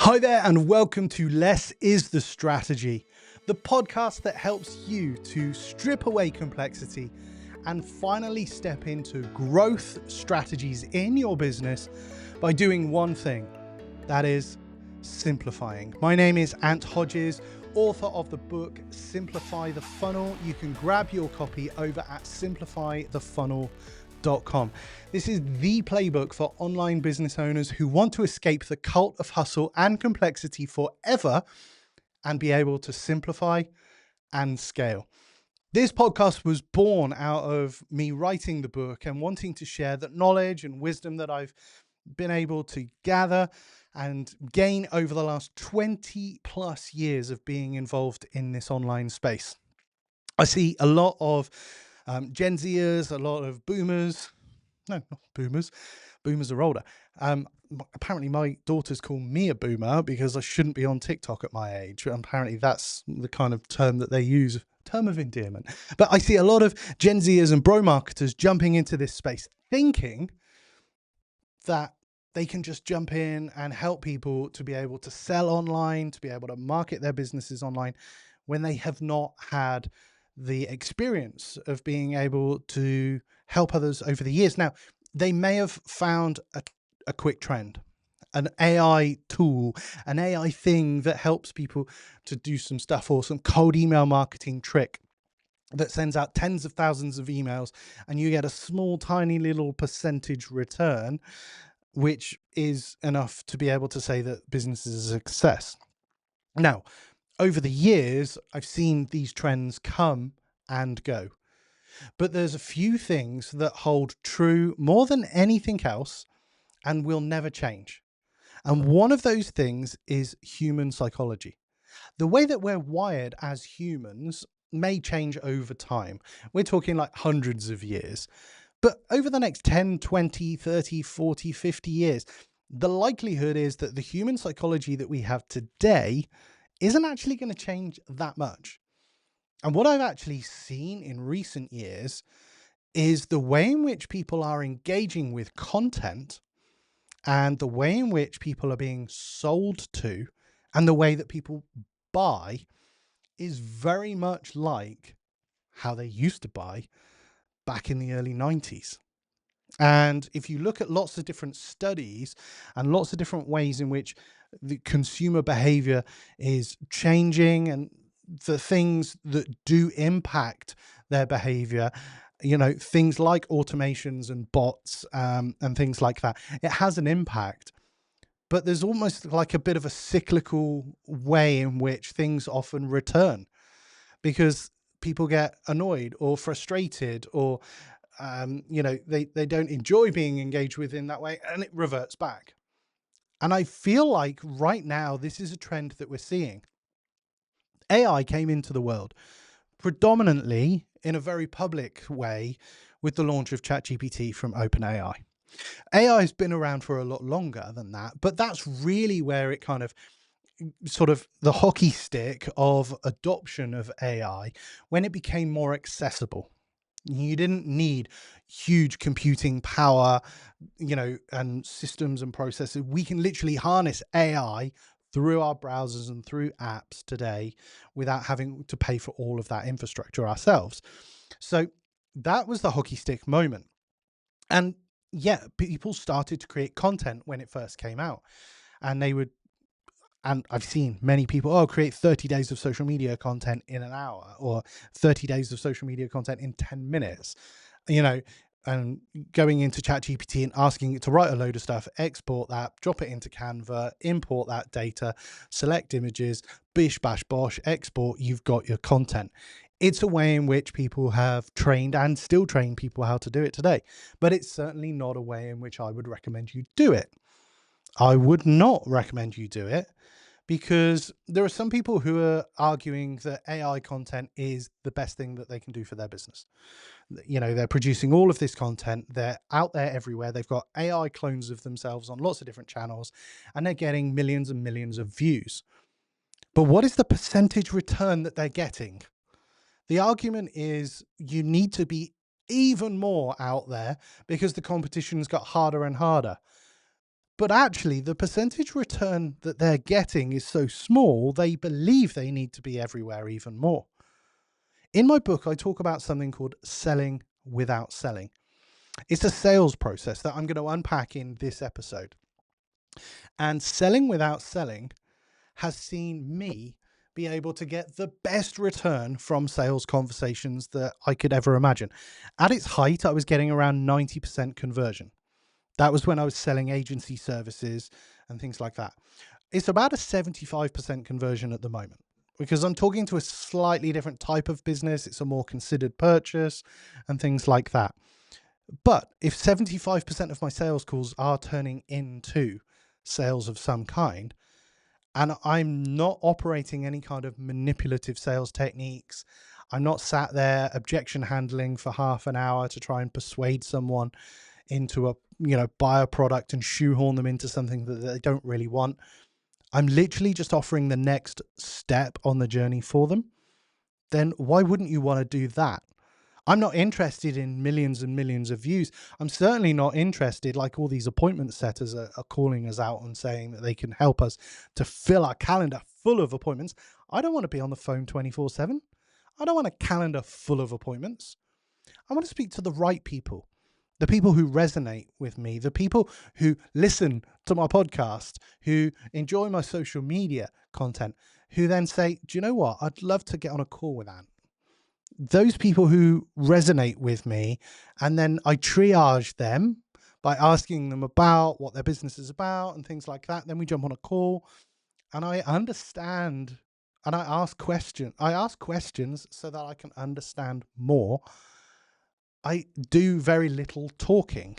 Hi there, and welcome to Less is the Strategy, the podcast that helps you to strip away complexity and finally step into growth strategies in your business by doing one thing, that is simplifying. My name is Hodges, author of the book Simplify the Funnel. You can grab your copy over at simplifythefunnel.com. This is the playbook for online business owners who want to escape the cult of hustle and complexity forever and be able to simplify and scale. This podcast was born out of me writing the book and wanting to share that knowledge and wisdom that I've been able to gather and gain over the last 20 plus years of being involved in this online space. I see a lot of Gen Zers, a lot of boomers. No, not boomers. Boomers are older. Apparently my daughters call me a boomer because I shouldn't be on TikTok at my age. Apparently that's the kind of term that they use, term of endearment. But I see a lot of Gen Zers and bro marketers jumping into this space thinking that they can just jump in and help people to be able to sell online, to be able to market their businesses online when they have not had the experience of being able to help others over the years. Now, they may have found a quick trend, an AI tool, an AI thing that helps people to do some stuff, or some cold email marketing trick that sends out tens of thousands of emails and you get a small, tiny little percentage return, which is enough to be able to say that business is a success. Now, over the years, I've seen these trends come and go, but there's a few things that hold true more than anything else and will never change. And one of those things is human psychology. The way that we're wired as humans may change over time. We're talking like hundreds of years. But over the next 10, 20, 30, 40, 50 years, the likelihood is that the human psychology that we have today isn't actually going to change that much. And what I've actually seen in recent years is the way in which people are engaging with content and the way in which people are being sold to and the way that people buy is very much like how they used to buy back in the early 90s. And if you look at lots of different studies and lots of different ways in which the consumer behavior is changing and the things that do impact their behavior, things like automations and bots and things like that, it has an impact. But there's almost like a bit of a cyclical way in which things often return because people get annoyed or frustrated or they don't enjoy being engaged with in that way, and it reverts back. And I feel like right now, this is a trend that we're seeing. AI came into the world predominantly in a very public way with the launch of ChatGPT from OpenAI. AI has been around for a lot longer than that, but that's really where it kind of sort of the hockey stick of adoption of AI when it became more accessible. You didn't need huge computing power, and systems and processes. We can literally harness AI through our browsers and through apps today without having to pay for all of that infrastructure ourselves. So that was the hockey stick moment. And yeah, people started to create content when it first came out, and and I've seen many people, create 30 days of social media content in an hour or 30 days of social media content in 10 minutes, and going into ChatGPT and asking it to write a load of stuff, export that, drop it into Canva, import that data, select images, bish, bash, bosh, export, you've got your content. It's a way in which people have trained and still train people how to do it today, but it's certainly not a way in which I would recommend you do it. I would not recommend you do it because there are some people who are arguing that AI content is the best thing that they can do for their business. They're producing all of this content. They're out there everywhere. They've got AI clones of themselves on lots of different channels, and they're getting millions and millions of views. But what is the percentage return that they're getting? The argument is you need to be even more out there because the competition's got harder and harder. But actually, the percentage return that they're getting is so small, they believe they need to be everywhere even more. In my book, I talk about something called selling without selling. It's a sales process that I'm going to unpack in this episode. And selling without selling has seen me be able to get the best return from sales conversations that I could ever imagine. At its height, I was getting around 90% conversion. That was when I was selling agency services and things like that. It's about a 75% conversion at the moment because I'm talking to a slightly different type of business. It's a more considered purchase and things like that. But if 75% of my sales calls are turning into sales of some kind, and I'm not operating any kind of manipulative sales techniques, I'm not sat there objection handling for half an hour to try and persuade someone into buy a product and shoehorn them into something that they don't really want. I'm literally just offering the next step on the journey for them. Then why wouldn't you want to do that? I'm not interested in millions and millions of views. I'm certainly not interested, like all these appointment setters are calling us out and saying that they can help us to fill our calendar full of appointments. I don't want to be on the phone 24/7. I don't want a calendar full of appointments. I want to speak to the right people, the people who resonate with me, the people who listen to my podcast, who enjoy my social media content, who then say, do you know what? I'd love to get on a call with Ant. Those people who resonate with me, and then I triage them by asking them about what their business is about and things like that. Then we jump on a call and I understand and I ask questions so that I can understand more. I do very little talking.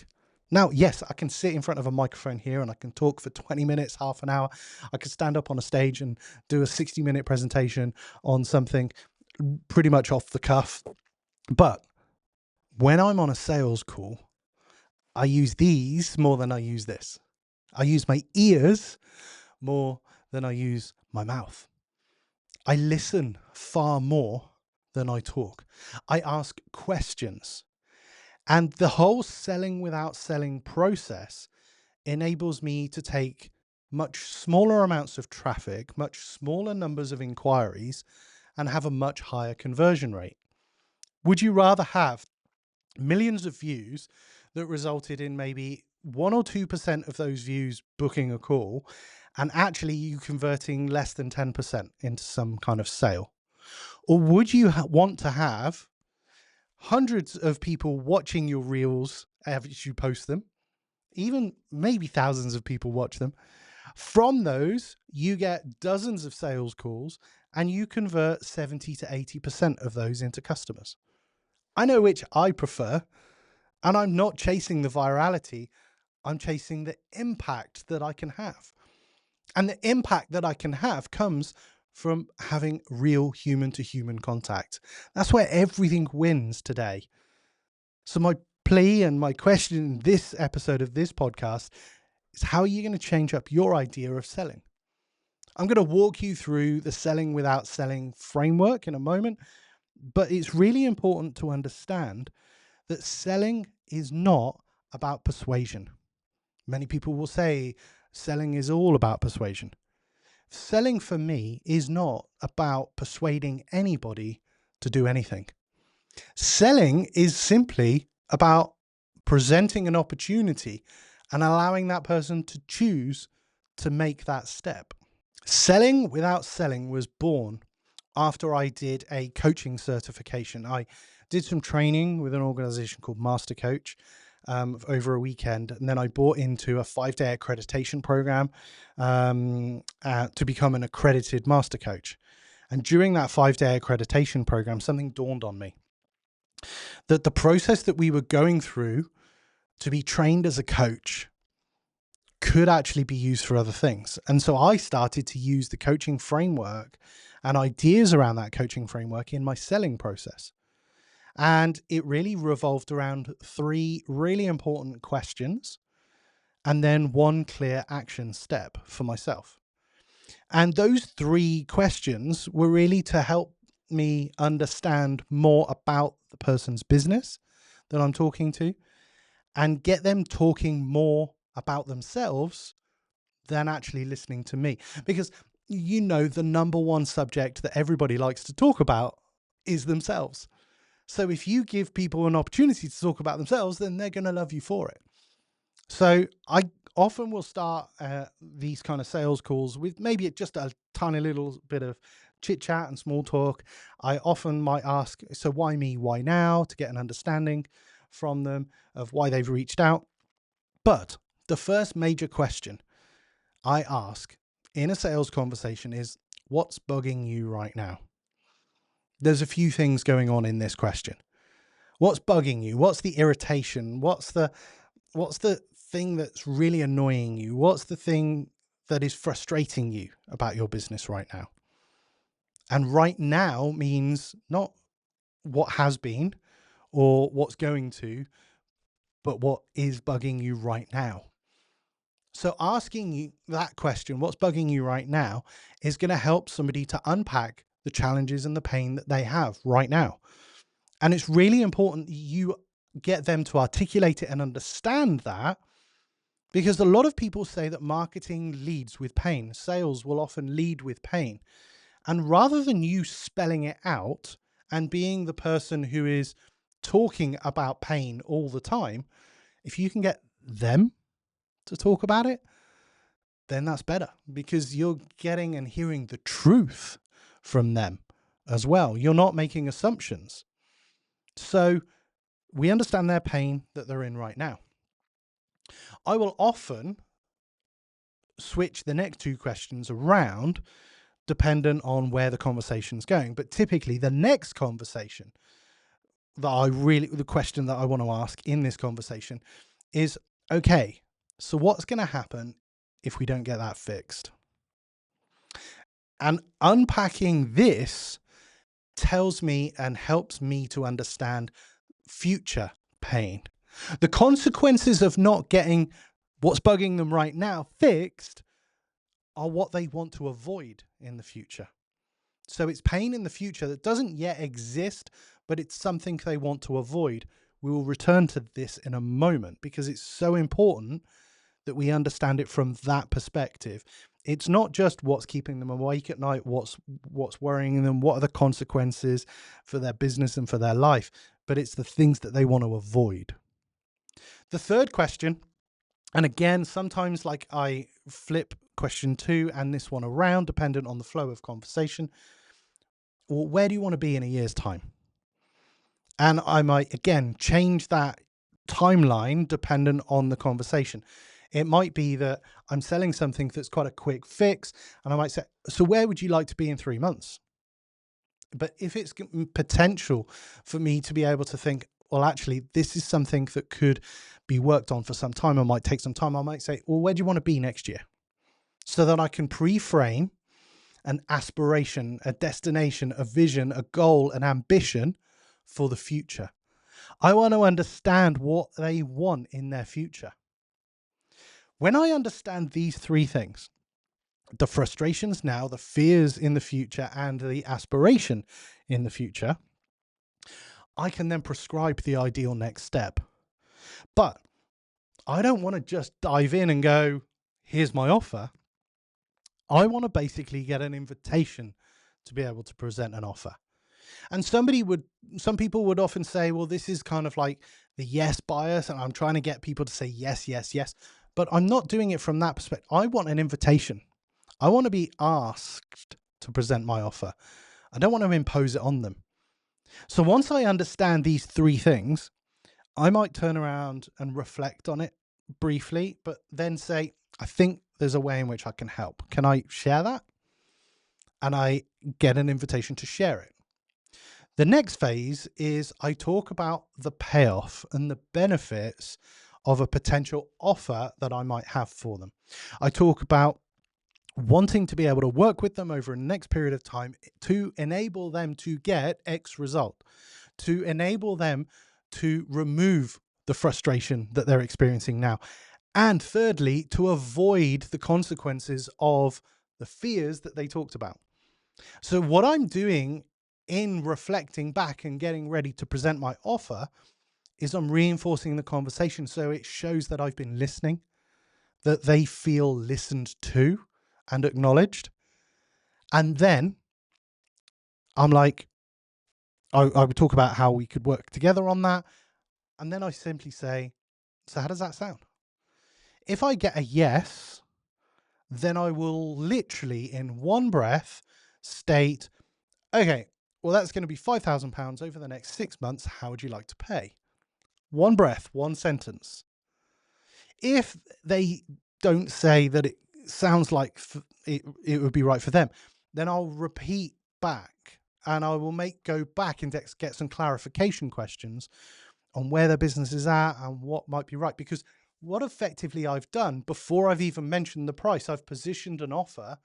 Now, yes, I can sit in front of a microphone here and I can talk for 20 minutes, half an hour. I could stand up on a stage and do a 60-minute presentation on something pretty much off the cuff. But when I'm on a sales call, I use these more than I use this. I use my ears more than I use my mouth. I listen far more than I talk. I ask questions. And the whole selling without selling process enables me to take much smaller amounts of traffic, much smaller numbers of inquiries, and have a much higher conversion rate. Would you rather have millions of views that resulted in maybe 1 or 2% of those views booking a call and actually you converting less than 10% into some kind of sale? Or would you want to have hundreds of people watching your reels as you post them, even maybe thousands of people watch them? From those, you get dozens of sales calls and you convert 70 to 80% of those into customers. I know which I prefer, and I'm not chasing the virality. I'm chasing the impact that I can have. And the impact that I can have comes from having real human to human contact. That's where everything wins today. So my plea and my question in this episode of this podcast is, how are you going to change up your idea of selling? I'm going to walk you through the selling without selling framework in a moment, but it's really important to understand that selling is not about persuasion. Many people will say selling is all about persuasion. Selling for me is not about persuading anybody to do anything. Selling is simply about presenting an opportunity and allowing that person to choose to make that step. Selling without selling was born after I did a coaching certification. I did some training with an organization called Master Coach over a weekend, and then I bought into a 5-day accreditation program to become an accredited Master Coach. And during that 5-day accreditation program, something dawned on me, that the process that we were going through to be trained as a coach could actually be used for other things. And so I started to use the coaching framework and ideas around that coaching framework in my selling process. And it really revolved around 3 really important questions and then 1 clear action step for myself. And those 3 questions were really to help me understand more about the person's business that I'm talking to and get them talking more about themselves than actually listening to me. Because, the number one subject that everybody likes to talk about is themselves. So if you give people an opportunity to talk about themselves, then they're going to love you for it. So I often will start these kind of sales calls with maybe just a tiny little bit of chit chat and small talk. I often might ask, so why me? Why now? To get an understanding from them of why they've reached out. But the first major question I ask in a sales conversation is, what's bugging you right now? There's a few things going on in this question. What's bugging you? What's the irritation? What's the thing that's really annoying you? What's the thing that is frustrating you about your business right now? And right now means not what has been or what's going to, but what is bugging you right now. So asking you that question, what's bugging you right now, is going to help somebody to unpack the challenges and the pain that they have right now. And it's really important that you get them to articulate it and understand that, because a lot of people say that marketing leads with pain. Sales will often lead with pain. And rather than you spelling it out and being the person who is talking about pain all the time, if you can get them to talk about it, then that's better, because you're getting and hearing the truth from them as well. You're not making assumptions. So we understand their pain that they're in right now. I will often switch the next two questions around dependent on where the conversation's going. But typically the next conversation the question that I want to ask in this conversation is, okay, so what's going to happen if we don't get that fixed? And unpacking this tells me and helps me to understand future pain. The consequences of not getting what's bugging them right now fixed are what they want to avoid in the future. So it's pain in the future that doesn't yet exist, but it's something they want to avoid. We will return to this in a moment because it's so important that we understand it from that perspective. It's not just what's keeping them awake at night, what's worrying them, what are the consequences for their business and for their life, but it's the things that they want to avoid. The third question, and again, sometimes like I flip question 2 and this one around dependent on the flow of conversation. Well, where do you want to be in a year's time? And I might, again, change that timeline dependent on the conversation. It might be that I'm selling something that's quite a quick fix, and I might say, so where would you like to be in 3 months? But if it's potential for me to be able to think, well, actually, this is something that could be worked on for some time, or might take some time, I might say, well, where do you want to be next year? So that I can pre-frame an aspiration, a destination, a vision, a goal, an ambition for the future. I want to understand what they want in their future. When I understand these three things, the frustrations now, the fears in the future, and the aspiration in the future, I can then prescribe the ideal next step. But I don't want to just dive in and go, here's my offer. I want to basically get an invitation to be able to present an offer. And some people would often say, well, this is kind of like the yes bias, and I'm trying to get people to say yes, yes, yes. But I'm not doing it from that perspective. I want an invitation. I want to be asked to present my offer. I don't want to impose it on them. So once I understand these three things, I might turn around and reflect on it briefly, but then say, I think there's a way in which I can help. Can I share that? And I get an invitation to share it. The next phase is I talk about the payoff and the benefits of a potential offer that I might have for them. I talk about wanting to be able to work with them over the next period of time to enable them to get X result, to enable them to remove the frustration that they're experiencing now. And thirdly, to avoid the consequences of the fears that they talked about. So what I'm doing in reflecting back and getting ready to present my offer is I'm reinforcing the conversation. So it shows that I've been listening. that they feel listened to and acknowledged. And then I'm like, I would talk about how we could work together on that. And then I simply say, so how does that sound? If I get a yes, then I will literally in one breath state, okay, well, that's going to be £5,000 over the next 6 months. How would you like to pay? One breath, one sentence. If they don't say that it sounds like it would be right for them, then I'll repeat back and I will go back and get some clarification questions on where their business is at and what might be right. Because what effectively I've done before I've even mentioned the price, I've positioned an offer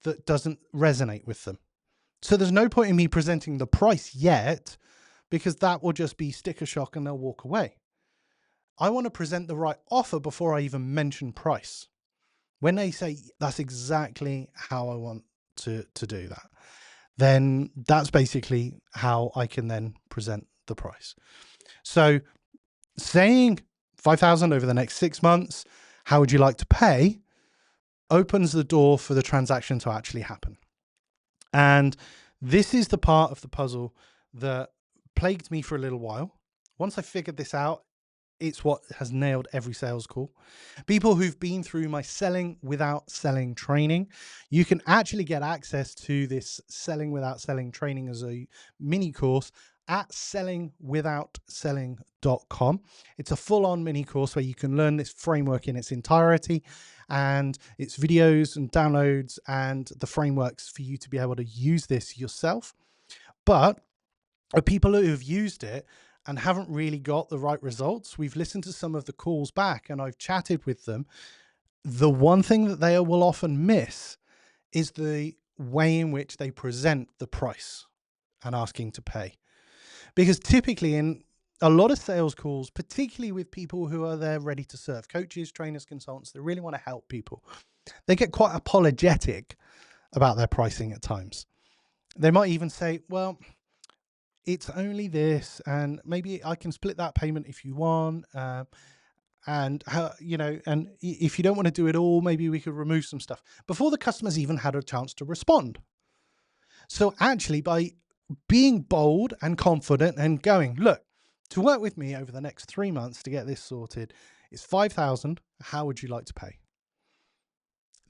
that doesn't resonate with them. So there's no point in me presenting the price yet, because that will just be sticker shock and they'll walk away. I want to present the right offer before I even mention price. When they say that's exactly how I want to do that, then that's basically how I can then present the price. So saying 5,000 over the next 6 months, how would you like to pay, opens the door for the transaction to actually happen. And this is the part of the puzzle that plagued me for a little while. Once I figured this out, it's what has nailed every sales call. People who've been through my Selling Without Selling training, you can actually get access to this Selling Without Selling training as a mini course at sellingwithoutselling.com. It's a full-on mini course where you can learn this framework in its entirety, and it's videos and downloads and the frameworks for you to be able to use this yourself. But people who have used it and haven't really got the right results, we've listened to some of the calls back and I've chatted with them. The one thing that they will often miss is the way in which they present the price and asking to pay. Because typically in a lot of sales calls, particularly with people who are there ready to serve, coaches, trainers, consultants, they really want to help people, they get quite apologetic about their pricing at times. They might even say, well, it's only this, and maybe I can split that payment if you want. And if you don't want to do it all, maybe we could remove some stuff before the customer's even had a chance to respond. So actually, by being bold and confident and going, look, to work with me over the next 3 months to get this sorted, it's 5,000. How would you like to pay?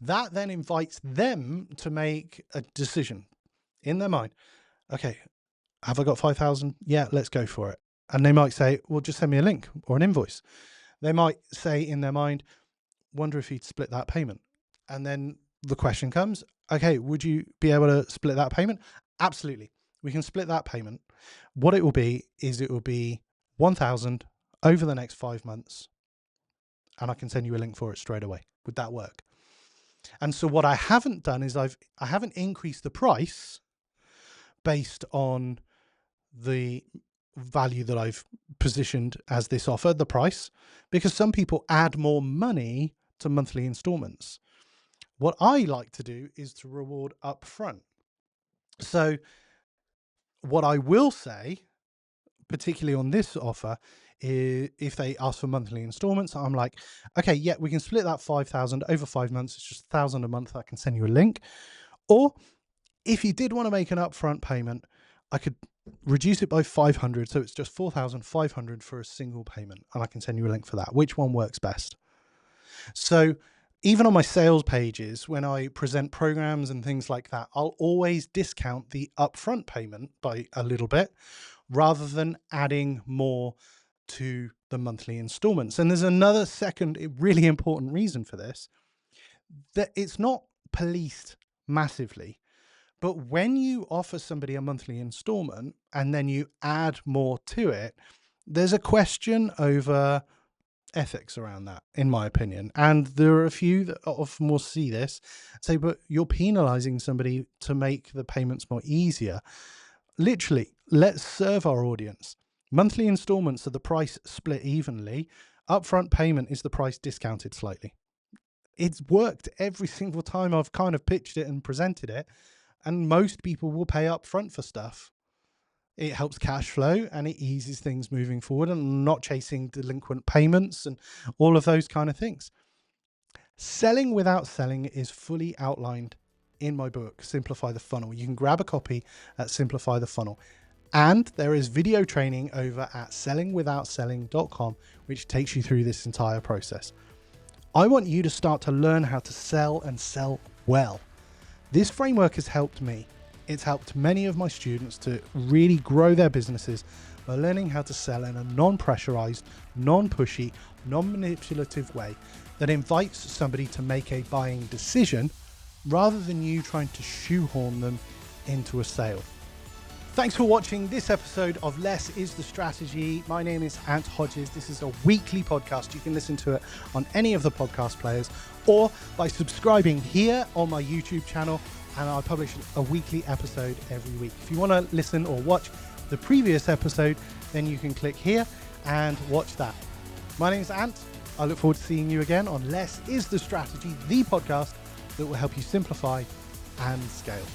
That then invites them to make a decision in their mind. Okay, have I got 5,000? Yeah, let's go for it. And they might say, well, just send me a link or an invoice. They might say in their mind, wonder if you'd split that payment. And then the question comes, okay, would you be able to split that payment? Absolutely. We can split that payment. What it will be is it will be 1,000 over the next 5 months. And I can send you a link for it straight away. Would that work? And so what I haven't done is I haven't increased the price based on the value that I've positioned as this offer, the price, because some people add more money to monthly installments. What I like to do is to reward upfront. So what I will say, particularly on this offer, is if they ask for monthly installments, I'm like, okay, yeah, we can split that 5,000 over 5 months. It's just 1,000 a month. I can send you a link. Or if you did want to make an upfront payment, I could reduce it by 500. So it's just 4,500 for a single payment. And I can send you a link for that. Which one works best? So even on my sales pages, when I present programs and things like that, I'll always discount the upfront payment by a little bit rather than adding more to the monthly installments. And there's another second really important reason for this, that it's not policed massively. But when you offer somebody a monthly installment and then you add more to it, there's a question over ethics around that, in my opinion. And there are a few that often will see this, say, but you're penalizing somebody to make the payments more easier. Literally, let's serve our audience. Monthly installments are the price split evenly. Upfront payment is the price discounted slightly. It's worked every single time I've kind of pitched it and presented it. And most people will pay up front for stuff. It helps cash flow and it eases things moving forward and not chasing delinquent payments and all of those kind of things. Selling without selling is fully outlined in my book, Simplify the Funnel. You can grab a copy at Simplify the Funnel. And there is video training over at sellingwithoutselling.com, which takes you through this entire process. I want you to start to learn how to sell and sell well. This framework has helped me. It's helped many of my students to really grow their businesses by learning how to sell in a non-pressurized, non-pushy, non-manipulative way that invites somebody to make a buying decision rather than you trying to shoehorn them into a sale. Thanks for watching this episode of Less is the Strategy. My name is Ant Hodges. This is a weekly podcast. You can listen to it on any of the podcast players or by subscribing here on my YouTube channel, and I publish a weekly episode every week. If you want to listen or watch the previous episode, then you can click here and watch that. My name is Ant. I look forward to seeing you again on Less is the Strategy, the podcast that will help you simplify and scale.